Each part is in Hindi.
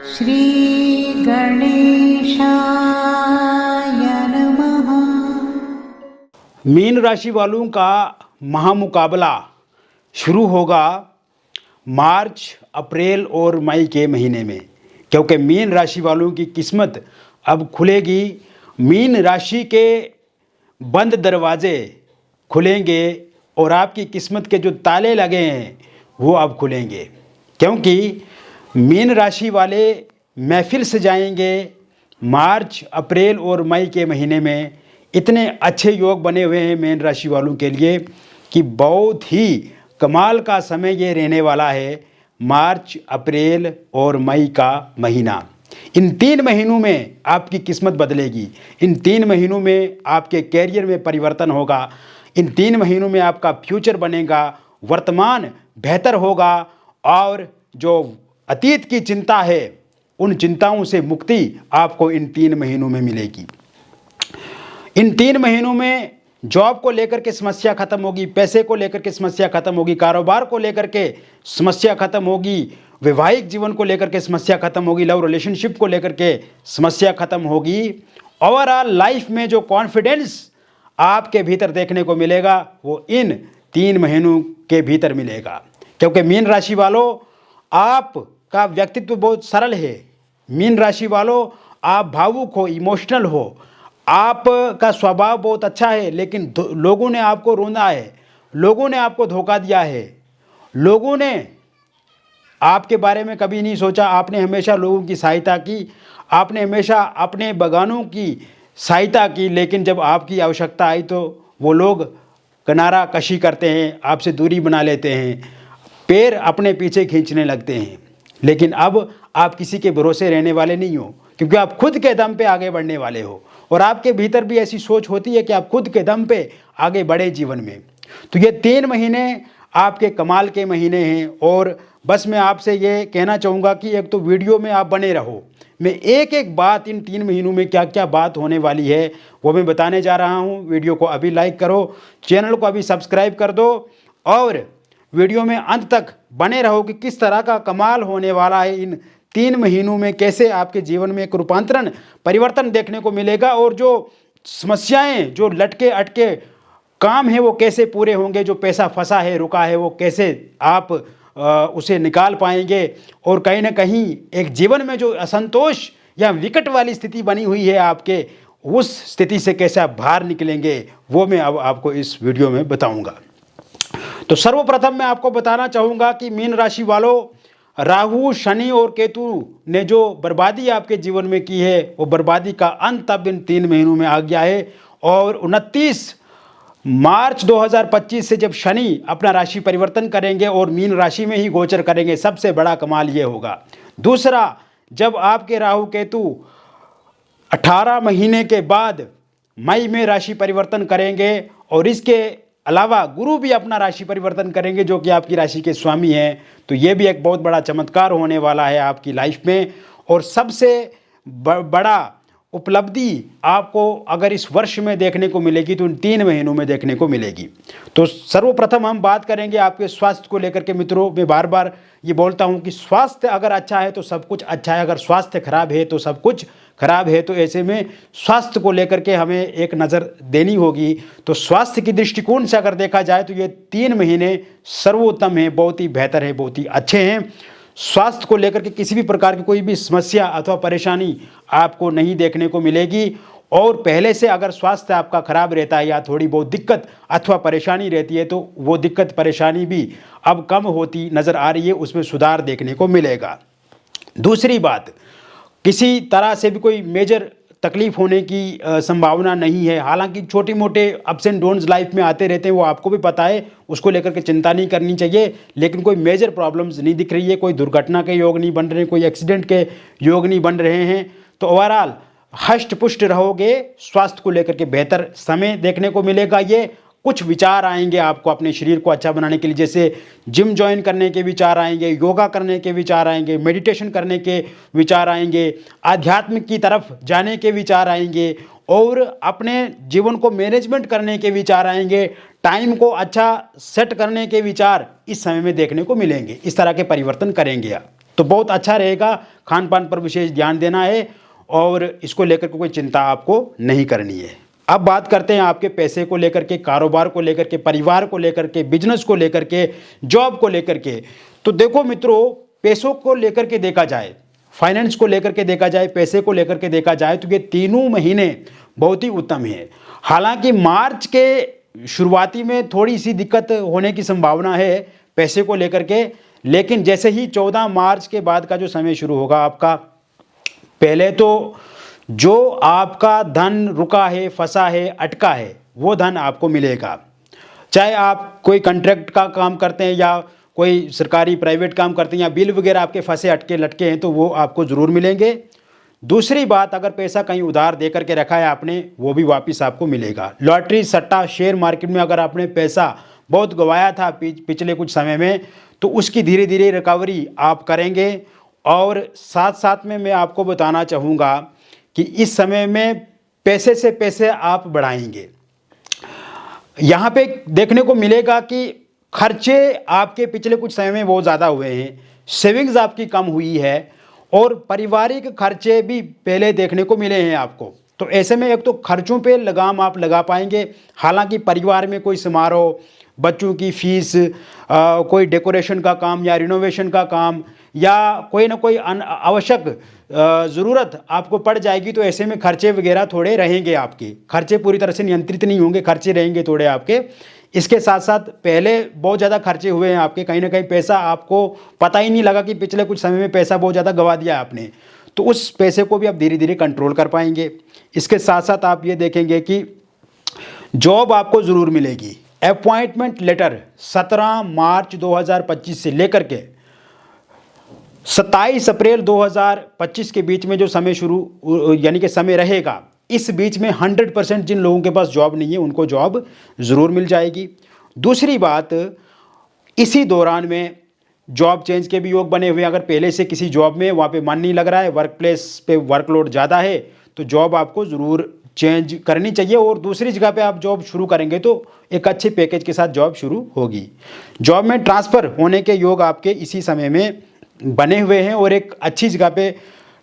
श्री गणेशाय नमः। मीन राशि वालों का महामुकाबला शुरू होगा मार्च, अप्रैल और मई के महीने में, क्योंकि मीन राशि वालों की किस्मत अब खुलेगी। मीन राशि के बंद दरवाजे खुलेंगे और आपकी किस्मत के जो ताले लगे हैं वो अब खुलेंगे, क्योंकि मीन राशि वाले महफिल सजाएंगे। मार्च, अप्रैल और मई के महीने में इतने अच्छे योग बने हुए हैं मीन राशि वालों के लिए कि बहुत ही कमाल का समय ये रहने वाला है। मार्च, अप्रैल और मई का महीना, इन 3 महीनों में आपकी किस्मत बदलेगी। इन 3 महीनों में आपके कैरियर में परिवर्तन होगा। इन 3 महीनों में आपका फ्यूचर बनेगा, वर्तमान बेहतर होगा और जो अतीत की चिंता है उन चिंताओं से मुक्ति आपको इन 3 महीनों में मिलेगी। इन 3 महीनों में जॉब को लेकर के समस्या खत्म होगी, पैसे को लेकर के समस्या खत्म होगी, कारोबार को लेकर के समस्या खत्म होगी, वैवाहिक जीवन को लेकर के समस्या खत्म होगी, लव रिलेशनशिप को लेकर के समस्या खत्म होगी। ओवरऑल लाइफ में जो कॉन्फिडेंस आपके भीतर देखने को मिलेगा वो इन 3 महीनों के भीतर मिलेगा, क्योंकि मीन राशि वालों आपका व्यक्तित्व बहुत सरल है। मीन राशि वालों आप भावुक हो, इमोशनल हो, आपका स्वभाव बहुत अच्छा है, लेकिन लोगों ने आपको रोना है, लोगों ने आपको धोखा दिया है, लोगों ने आपके बारे में कभी नहीं सोचा। आपने हमेशा लोगों की सहायता की, आपने हमेशा अपने बगानों की सहायता की, लेकिन जब आपकी आवश्यकता आई तो वो लोग किनारा कशी करते हैं, आपसे दूरी बना लेते हैं, पैर अपने पीछे खींचने लगते हैं। लेकिन अब आप किसी के भरोसे रहने वाले नहीं हो, क्योंकि आप खुद के दम पे आगे बढ़ने वाले हो और आपके भीतर भी ऐसी सोच होती है कि आप खुद के दम पे आगे बढ़े जीवन में। तो ये 3 महीने आपके कमाल के महीने हैं और बस मैं आपसे ये कहना चाहूँगा कि एक तो वीडियो में आप बने रहो। मैं एक एक बात इन 3 महीनों में क्या क्या बात होने वाली है वो मैं बताने जा रहा हूँ। वीडियो को अभी लाइक करो, चैनल को अभी सब्सक्राइब कर दो और वीडियो में अंत तक बने रहो कि किस तरह का कमाल होने वाला है। इन 3 महीनों में कैसे आपके जीवन में एक रूपांतरण परिवर्तन देखने को मिलेगा और जो समस्याएं, जो लटके अटके काम है वो कैसे पूरे होंगे, जो पैसा फंसा है, रुका है, वो कैसे आप उसे निकाल पाएंगे और कहीं ना कहीं एक जीवन में जो असंतोष या विकट वाली स्थिति बनी हुई है आपके, उस स्थिति से कैसे आप बाहर निकलेंगे वो मैं अब आपको इस वीडियो में बताऊंगा। तो सर्वप्रथम मैं आपको बताना चाहूँगा कि मीन राशि वालों, राहु, शनि और केतु ने जो बर्बादी आपके जीवन में की है वो बर्बादी का अंत अब इन 3 महीनों में आ गया है। और 29 मार्च 2025 से जब शनि अपना राशि परिवर्तन करेंगे और मीन राशि में ही गोचर करेंगे, सबसे बड़ा कमाल ये होगा। दूसरा, जब आपके राहु केतु 18 महीने के बाद मई में राशि परिवर्तन करेंगे और इसके अलावा गुरु भी अपना राशि परिवर्तन करेंगे जो कि आपकी राशि के स्वामी हैं, तो ये भी एक बहुत बड़ा चमत्कार होने वाला है आपकी लाइफ में। और सबसे बड़ा उपलब्धि आपको अगर इस वर्ष में देखने को मिलेगी तो इन 3 महीनों में देखने को मिलेगी। तो सर्वप्रथम हम बात करेंगे आपके स्वास्थ्य को लेकर के। मित्रों, मैं बार बार ये बोलता हूँ कि स्वास्थ्य अगर अच्छा है तो सब कुछ अच्छा है, अगर स्वास्थ्य खराब है तो सब कुछ खराब है। तो ऐसे में स्वास्थ्य को लेकर के हमें एक नज़र देनी होगी। तो स्वास्थ्य की दृष्टिकोण से अगर देखा जाए तो ये 3 महीने सर्वोत्तम हैं, बहुत ही बेहतर है, बहुत ही अच्छे हैं। स्वास्थ्य को लेकर के किसी भी प्रकार की कोई भी समस्या अथवा परेशानी आपको नहीं देखने को मिलेगी। और पहले से अगर स्वास्थ्य आपका खराब रहता है या थोड़ी बहुत दिक्कत अथवा परेशानी रहती है तो वो दिक्कत परेशानी भी अब कम होती नज़र आ रही है, उसमें सुधार देखने को मिलेगा। दूसरी बात, किसी तरह से भी कोई मेजर तकलीफ होने की संभावना नहीं है। हालांकि छोटे मोटे अप्स एंड डाउन्स लाइफ में आते रहते हैं, वो आपको भी पता है, उसको लेकर के चिंता नहीं करनी चाहिए, लेकिन कोई मेजर प्रॉब्लम्स नहीं दिख रही है, कोई दुर्घटना के योग नहीं बन रहे हैं, कोई एक्सीडेंट के योग नहीं बन रहे हैं। तो ओवरऑल हष्ट पुष्ट रहोगे, स्वास्थ्य को लेकर के बेहतर समय देखने को मिलेगा। ये कुछ विचार आएंगे आपको अपने शरीर को अच्छा बनाने के लिए, जैसे जिम ज्वाइन करने के विचार आएंगे, योगा करने के विचार आएंगे, मेडिटेशन करने के विचार आएंगे, आध्यात्मिक की तरफ जाने के विचार आएंगे और अपने जीवन को मैनेजमेंट करने के विचार आएंगे, टाइम को अच्छा सेट करने के विचार इस समय में देखने को मिलेंगे। इस तरह के परिवर्तन करेंगे आप। तो बहुत अच्छा रहेगा। खान पान पर विशेष ध्यान देना है और इसको लेकर के कोई चिंता आपको नहीं करनी है। अब बात करते हैं आपके पैसे को लेकर के, कारोबार को लेकर के, परिवार को लेकर के, बिजनेस को लेकर के, जॉब को लेकर के। तो देखो मित्रों, पैसों को लेकर के देखा जाए, फाइनेंस को लेकर के देखा जाए, पैसे को लेकर के देखा जाए तो ये तीनों महीने बहुत ही उत्तम है। हालांकि मार्च के शुरुआती में थोड़ी सी दिक्कत होने की संभावना है पैसे को लेकर के, लेकिन जैसे ही 14 मार्च के बाद का जो समय शुरू होगा आपका, पहले तो जो आपका धन रुका है, फंसा है, अटका है, वो धन आपको मिलेगा। चाहे आप कोई कॉन्ट्रैक्ट का काम करते हैं या कोई सरकारी प्राइवेट काम करते हैं या बिल वगैरह आपके फंसे अटके लटके हैं तो वो आपको ज़रूर मिलेंगे। दूसरी बात, अगर पैसा कहीं उधार दे करके रखा है आपने, वो भी वापस आपको मिलेगा। लॉटरी, सट्टा, शेयर मार्केट में अगर आपने पैसा बहुत गंवाया था पिछले कुछ समय में, तो उसकी धीरे धीरे रिकवरी आप करेंगे। और साथ साथ में मैं आपको बताना चाहूँगा कि इस समय में पैसे से पैसे आप बढ़ाएंगे। यहाँ पे देखने को मिलेगा कि खर्चे आपके पिछले कुछ समय में बहुत ज़्यादा हुए हैं, सेविंग्स आपकी कम हुई है और पारिवारिक खर्चे भी पहले देखने को मिले हैं आपको। तो ऐसे में एक तो खर्चों पे लगाम आप लगा पाएंगे। हालांकि परिवार में कोई समारोह, बच्चों की फीस, कोई डेकोरेशन का काम या रिनोवेशन का काम या कोई ना कोई आवश्यक ज़रूरत आपको पड़ जाएगी, तो ऐसे में खर्चे वगैरह थोड़े रहेंगे आपके। खर्चे पूरी तरह से नियंत्रित नहीं होंगे, खर्चे रहेंगे थोड़े आपके। इसके साथ साथ पहले बहुत ज़्यादा खर्चे हुए हैं आपके, कहीं ना कहीं पैसा आपको पता ही नहीं लगा कि पिछले कुछ समय में पैसा बहुत ज़्यादा गंवा दिया आपने, तो उस पैसे को भी आप धीरे धीरे कंट्रोल कर पाएंगे। इसके साथ साथ आप ये देखेंगे कि जॉब आपको ज़रूर मिलेगी। अपॉइंटमेंट लेटर 17 मार्च 2025 से लेकर के 27 अप्रैल 2025 के बीच में जो समय शुरू यानी कि समय रहेगा, इस बीच में 100% जिन लोगों के पास जॉब नहीं है उनको जॉब ज़रूर मिल जाएगी। दूसरी बात, इसी दौरान में जॉब चेंज के भी योग बने हुए हैं। अगर पहले से किसी जॉब में वहाँ पे मन नहीं लग रहा है, वर्क प्लेस पे वर्कलोड ज़्यादा है, तो जॉब आपको ज़रूर चेंज करनी चाहिए और दूसरी जगह पे आप जॉब शुरू करेंगे तो एक अच्छे पैकेज के साथ जॉब शुरू होगी। जॉब में ट्रांसफ़र होने के योग आपके इसी समय में बने हुए हैं और एक अच्छी जगह पे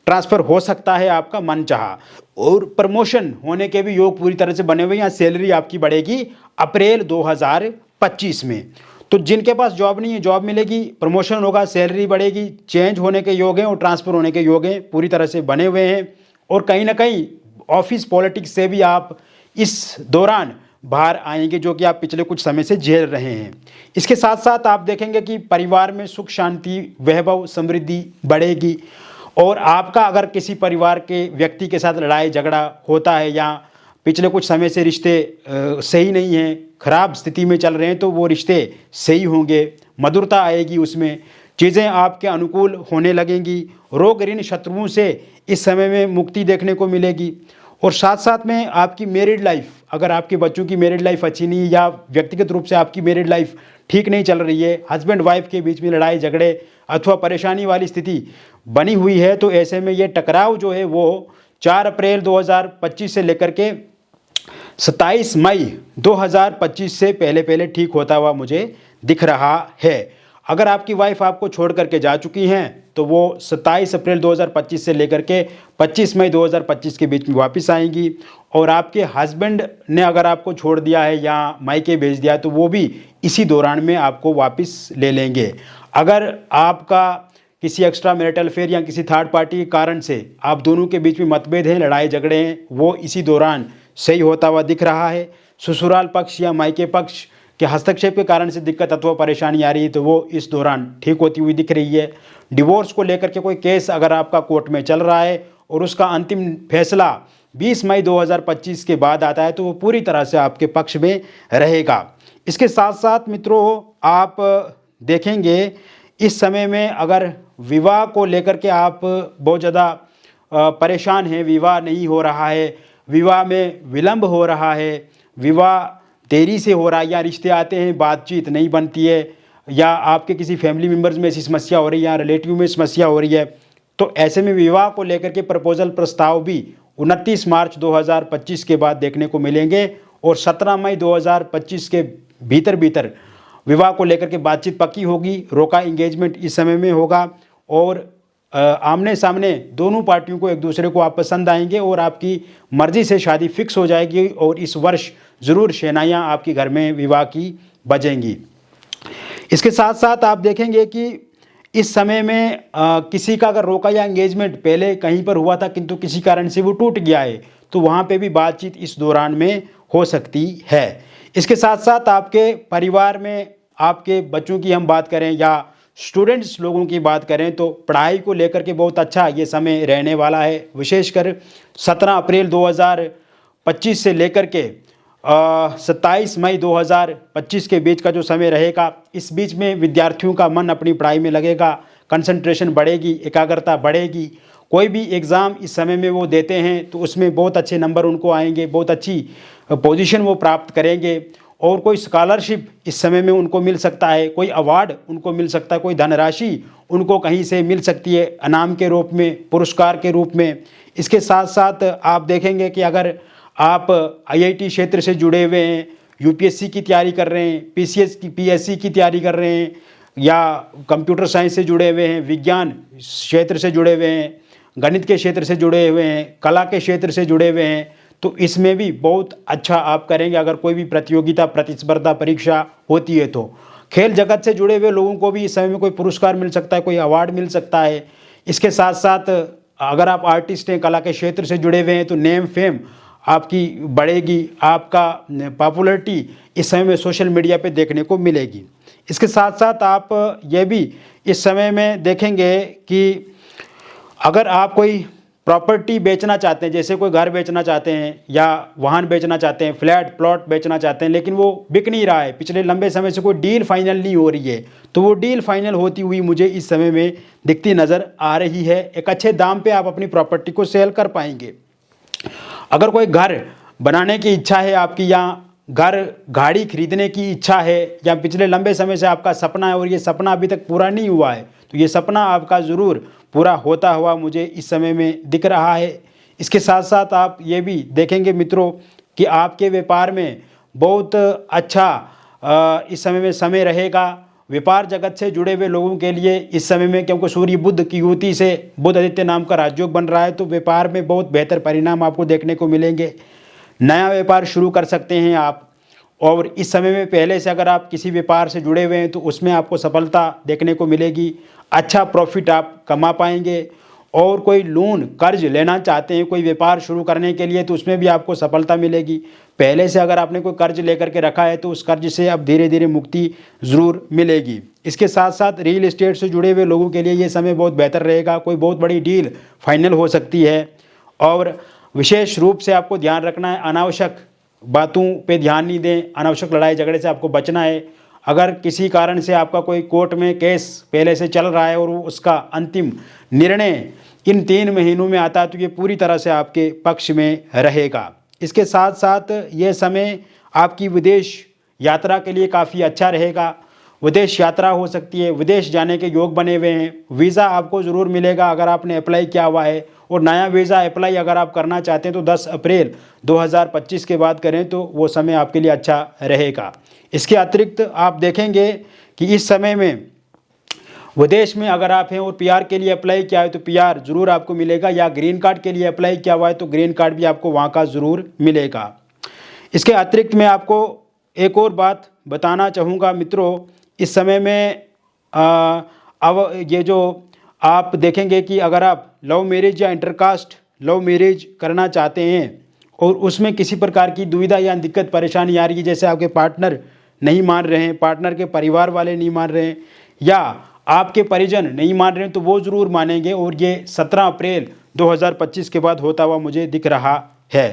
ट्रांसफ़र हो सकता है आपका मन चाहा। और प्रमोशन होने के भी योग पूरी तरह से बने हुए हैं। यहाँ सैलरी आपकी बढ़ेगी अप्रैल 2025 में। तो जिनके पास जॉब नहीं है जॉब मिलेगी, प्रमोशन होगा, सैलरी बढ़ेगी, चेंज होने के योग हैं और ट्रांसफ़र होने के योग हैं, पूरी तरह से बने हुए हैं। और कहीं ना कहीं ऑफिस पॉलिटिक्स से भी आप इस दौरान बाहर आएंगे, जो कि आप पिछले कुछ समय से झेल रहे हैं। इसके साथ साथ आप देखेंगे कि परिवार में सुख शांति, वैभव, समृद्धि बढ़ेगी। और आपका अगर किसी परिवार के व्यक्ति के साथ लड़ाई झगड़ा होता है या पिछले कुछ समय से रिश्ते सही नहीं हैं, खराब स्थिति में चल रहे हैं, तो वो रिश्ते सही होंगे, मधुरता आएगी, उसमें चीज़ें आपके अनुकूल होने लगेंगी। रोग ऋण शत्रुओं से इस समय में मुक्ति देखने को मिलेगी। और साथ साथ में आपकी मैरिड लाइफ, अगर आपके बच्चों की मैरिड लाइफ अच्छी नहीं है या व्यक्तिगत रूप से आपकी मैरिड लाइफ ठीक नहीं चल रही है, हस्बैंड वाइफ के बीच में लड़ाई झगड़े अथवा परेशानी वाली स्थिति बनी हुई है, तो ऐसे में ये टकराव जो है वो 4 अप्रैल 2025 से लेकर के 27 मई 2025 से पहले पहले ठीक होता हुआ मुझे दिख रहा है। अगर आपकी वाइफ आपको छोड़ करके जा चुकी हैं तो वो 27 अप्रैल 2025 से लेकर के 25 मई 2025 के बीच में वापस आएंगी। और आपके हस्बैंड ने अगर आपको छोड़ दिया है या मायके भेज दिया है तो वो भी इसी दौरान में आपको वापस ले लेंगे। अगर आपका किसी एक्स्ट्रा मैरिटल अफेयर या किसी थर्ड पार्टी के कारण से आप दोनों के बीच में मतभेद हैं, लड़ाई झगड़े हैं, वो इसी दौरान सही होता हुआ दिख रहा है। ससुराल पक्ष या मायके पक्ष के हस्तक्षेप के कारण से दिक्कत अथवा परेशानी आ रही है तो वो इस दौरान ठीक होती हुई दिख रही है। डिवोर्स को लेकर के कोई केस अगर आपका कोर्ट में चल रहा है और उसका अंतिम फैसला 20 मई 2025 के बाद आता है तो वो पूरी तरह से आपके पक्ष में रहेगा। इसके साथ साथ मित्रों आप देखेंगे इस समय में अगर विवाह को लेकर के आप बहुत ज़्यादा परेशान हैं, विवाह नहीं हो रहा है, विवाह में विलंब हो रहा है, विवाह देरी से हो रहा है या रिश्ते आते हैं बातचीत नहीं बनती है या आपके किसी फैमिली मेम्बर्स में ऐसी समस्या हो रही है या रिलेटिव में समस्या हो रही है, तो ऐसे में विवाह को लेकर के प्रपोजल प्रस्ताव भी 29 मार्च 2025 के बाद देखने को मिलेंगे। और 17 मई 2025 के भीतर भीतर विवाह को लेकर के बातचीत पक्की होगी। रोका इंगेजमेंट इस समय में होगा और आमने सामने दोनों पार्टियों को एक दूसरे को आप पसंद आएंगे और आपकी मर्ज़ी से शादी फिक्स हो जाएगी और इस वर्ष ज़रूर शहनाइयाँ आपके घर में विवाह की बजेंगी। इसके साथ साथ आप देखेंगे कि इस समय में किसी का अगर रोका या एंगेजमेंट पहले कहीं पर हुआ था किंतु किसी कारण से वो टूट गया है तो वहाँ पे भी बातचीत इस दौरान में हो सकती है। इसके साथ साथ आपके परिवार में आपके बच्चों की हम बात करें या स्टूडेंट्स लोगों की बात करें तो पढ़ाई को लेकर के बहुत अच्छा ये समय रहने वाला है। विशेषकर 17 अप्रैल 2025 से लेकर के 27 मई 2025 के बीच का जो समय रहेगा, इस बीच में विद्यार्थियों का मन अपनी पढ़ाई में लगेगा, कंसंट्रेशन बढ़ेगी, एकाग्रता बढ़ेगी। कोई भी एग्ज़ाम इस समय में वो देते हैं तो उसमें बहुत अच्छे नंबर उनको आएंगे, बहुत अच्छी पोजीशन वो प्राप्त करेंगे और कोई स्कॉलरशिप इस समय में उनको मिल सकता है, कोई अवार्ड उनको मिल सकता है, कोई धनराशि उनको कहीं से मिल सकती है इनाम के रूप में, पुरस्कार के रूप में। इसके साथ साथ आप देखेंगे कि अगर आप आईआईटी क्षेत्र से जुड़े हुए हैं, यूपीएससी की तैयारी कर रहे हैं, पीएससी की तैयारी कर रहे हैं या कंप्यूटर साइंस से जुड़े हुए हैं, विज्ञान क्षेत्र से जुड़े हुए हैं, गणित के क्षेत्र से जुड़े हुए हैं, कला के क्षेत्र से जुड़े हुए हैं, तो इसमें भी बहुत अच्छा आप करेंगे। अगर कोई भी प्रतियोगिता प्रतिस्पर्धा परीक्षा होती है तो खेल जगत से जुड़े हुए लोगों को भी इस समय में कोई पुरस्कार मिल सकता है, कोई अवार्ड मिल सकता है। इसके साथ साथ अगर आप आर्टिस्ट हैं, कला के क्षेत्र से जुड़े हुए हैं तो नेम फेम आपकी बढ़ेगी, आपका पॉपुलैरिटी इस समय में सोशल मीडिया पे देखने को मिलेगी। इसके साथ साथ आप ये भी इस समय में देखेंगे कि अगर आप कोई प्रॉपर्टी बेचना चाहते हैं, जैसे कोई घर बेचना चाहते हैं या वाहन बेचना चाहते हैं, फ्लैट प्लॉट बेचना चाहते हैं, लेकिन वो बिक नहीं रहा है, पिछले लंबे समय से कोई डील फाइनल नहीं हो रही है, तो वो डील फाइनल होती हुई मुझे इस समय में दिखती नज़र आ रही है। एक अच्छे दाम पे आप अपनी प्रॉपर्टी को सेल कर पाएंगे। अगर कोई घर बनाने की इच्छा है आपकी या घर गाड़ी खरीदने की इच्छा है या पिछले लंबे समय से आपका सपना है और ये सपना अभी तक पूरा नहीं हुआ है तो ये सपना आपका ज़रूर पूरा होता हुआ मुझे इस समय में दिख रहा है। इसके साथ साथ आप ये भी देखेंगे मित्रों कि आपके व्यापार में बहुत अच्छा इस समय में समय रहेगा। व्यापार जगत से जुड़े हुए लोगों के लिए इस समय में, क्योंकि सूर्य बुध की युति से बुध आदित्य नाम का राजयोग बन रहा है, तो व्यापार में बहुत बेहतर परिणाम आपको देखने को मिलेंगे। नया व्यापार शुरू कर सकते हैं आप और इस समय में पहले से अगर आप किसी व्यापार से जुड़े हुए हैं तो उसमें आपको सफलता देखने को मिलेगी, अच्छा प्रॉफिट आप कमा पाएंगे। और कोई लोन कर्ज लेना चाहते हैं कोई व्यापार शुरू करने के लिए तो उसमें भी आपको सफलता मिलेगी। पहले से अगर आपने कोई कर्ज लेकर के रखा है तो उस कर्ज से अब धीरे धीरे मुक्ति ज़रूर मिलेगी। इसके साथ साथ रियल एस्टेट से जुड़े हुए लोगों के लिए ये समय बहुत बेहतर रहेगा, कोई बहुत बड़ी डील फाइनल हो सकती है। और विशेष रूप से आपको ध्यान रखना है, अनावश्यक बातों पे ध्यान नहीं दें, अनावश्यक लड़ाई झगड़े से आपको बचना है। अगर किसी कारण से आपका कोई कोर्ट में केस पहले से चल रहा है और उसका अंतिम निर्णय इन 3 महीनों में आता है तो ये पूरी तरह से आपके पक्ष में रहेगा। इसके साथ साथ ये समय आपकी विदेश यात्रा के लिए काफ़ी अच्छा रहेगा। विदेश यात्रा हो सकती है, विदेश जाने के योग बने हुए हैं। वीज़ा आपको ज़रूर मिलेगा अगर आपने अप्लाई किया हुआ है, और नया वीज़ा अप्लाई अगर आप करना चाहते हैं तो 10 अप्रैल 2025 के बाद करें तो वो समय आपके लिए अच्छा रहेगा। इसके अतिरिक्त आप देखेंगे कि इस समय में विदेश में अगर आप हैं और पीआर के लिए अप्लाई किया है तो पीआर ज़रूर आपको मिलेगा, या ग्रीन कार्ड के लिए अप्लाई किया हुआ है तो ग्रीन कार्ड भी आपको वहाँ का ज़रूर मिलेगा। इसके अतिरिक्त मैं आपको एक और बात बताना चाहूँगा मित्रों, इस समय में अब ये जो आप देखेंगे कि अगर आप लव मैरिज या इंटरकास्ट लव मैरिज करना चाहते हैं और उसमें किसी प्रकार की दुविधा या दिक्कत परेशानी आ रही है, जैसे आपके पार्टनर नहीं मान रहे हैं, पार्टनर के परिवार वाले नहीं मान रहे हैं या आपके परिजन नहीं मान रहे हैं, तो वो ज़रूर मानेंगे और ये 17 अप्रैल 2025 के बाद होता हुआ मुझे दिख रहा है।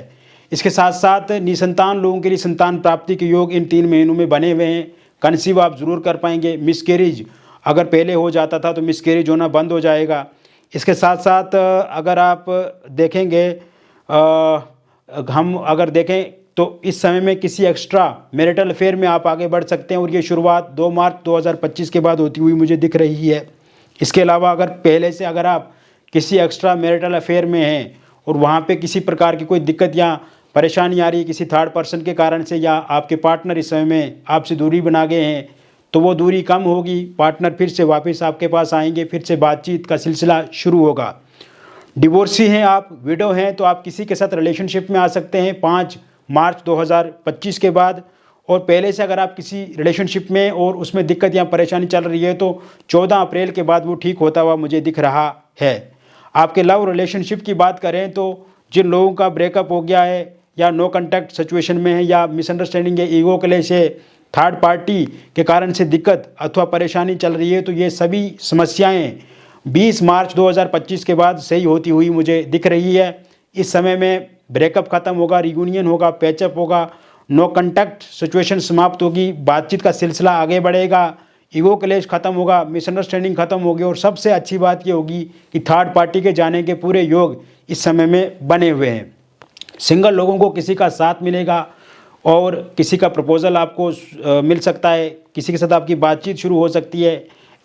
इसके साथ साथ निसंतान लोगों के लिए संतान प्राप्ति के योग इन 3 महीनों में बने हुए हैं। कंसीव आप ज़रूर कर पाएंगे। मिसकैरेज अगर पहले हो जाता था तो मिसकैरेज होना बंद हो जाएगा। इसके साथ साथ अगर आप देखेंगे हम अगर देखें तो इस समय में किसी एक्स्ट्रा मैरिटल अफेयर में आप आगे बढ़ सकते हैं और ये शुरुआत 2 मार्च 2025 के बाद होती हुई मुझे दिख रही है। इसके अलावा अगर पहले से अगर आप किसी एक्स्ट्रा मैरिटल अफेयर में हैं और वहाँ पे किसी प्रकार की कोई दिक्कत या परेशानी आ रही है किसी थर्ड पर्सन के कारण से, या आपके पार्टनर इस समय में आपसे दूरी बना गए हैं, तो वो दूरी कम होगी, पार्टनर फिर से वापस आपके पास आएंगे, फिर से बातचीत का सिलसिला शुरू होगा। डिवोर्सी हैं आप, विडो हैं, तो आप किसी के साथ रिलेशनशिप में आ सकते हैं 5 मार्च 2025 के बाद। और पहले से अगर आप किसी रिलेशनशिप में और उसमें दिक्कत या परेशानी चल रही है तो 14 अप्रैल के बाद वो ठीक होता हुआ मुझे दिख रहा है। आपके लव रिलेशनशिप की बात करें तो जिन लोगों का ब्रेकअप हो गया है या नो कॉन्टैक्ट सिचुएशन में है या मिसअंडरस्टैंडिंग है, ईगो क्लैश है, थर्ड पार्टी के कारण से दिक्कत अथवा परेशानी चल रही है, तो ये सभी समस्याएं 20 मार्च 2025 के बाद सही होती हुई मुझे दिख रही है। इस समय में ब्रेकअप खत्म होगा, रियूनियन होगा, पैचअप होगा, नो कॉन्टैक्ट सिचुएशन समाप्त होगी, बातचीत का सिलसिला आगे बढ़ेगा, ईगो क्लेश खत्म होगा, मिसअंडरस्टैंडिंग खत्म होगी। और सबसे अच्छी बात ये होगी कि थर्ड पार्टी के जाने के पूरे योग इस समय में बने हुए हैं। सिंगल लोगों को किसी का साथ मिलेगा और किसी का प्रपोजल आपको मिल सकता है, किसी के साथ आपकी बातचीत शुरू हो सकती है।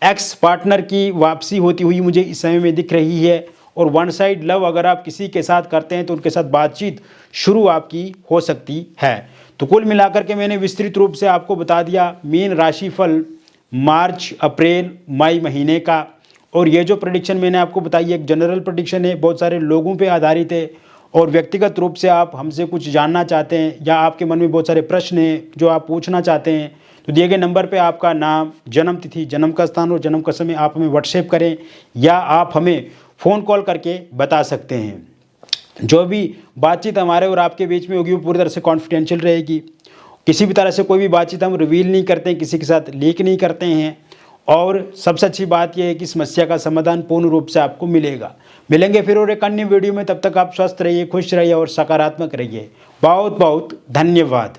एक्स पार्टनर की वापसी होती हुई मुझे इस समय में दिख रही है। और वन साइड लव अगर आप किसी के साथ करते हैं तो उनके साथ बातचीत शुरू आपकी हो सकती है। तो कुल मिलाकर के मैंने विस्तृत रूप से आपको बता दिया मीन राशि फल मार्च अप्रैल मई महीने का। और ये जो प्रेडिक्शन मैंने आपको बताई एक जनरल प्रेडिक्शन है, बहुत सारे लोगों पे आधारित है। और व्यक्तिगत रूप से आप हमसे कुछ जानना चाहते हैं या आपके मन में बहुत सारे प्रश्न हैं जो आप पूछना चाहते हैं, तो दिए गए नंबर पे आपका नाम, जन्म तिथि, जन्म का स्थान और जन्म का समय आप हमें व्हाट्सएप करें या आप हमें फ़ोन कॉल करके बता सकते हैं। जो भी बातचीत हमारे और आपके बीच में होगी वो पूरी तरह से कॉन्फिडेंशियल रहेगी। किसी भी तरह से कोई भी बातचीत हम रिवील नहीं करते हैं, किसी के साथ लीक नहीं करते हैं। और सबसे अच्छी बात यह है कि समस्या का समाधान पूर्ण रूप से आपको मिलेगा। मिलेंगे फिर और एक अन्य वीडियो में, तब तक आप स्वस्थ रहिए, खुश रहिए और सकारात्मक रहिए। बहुत बहुत धन्यवाद।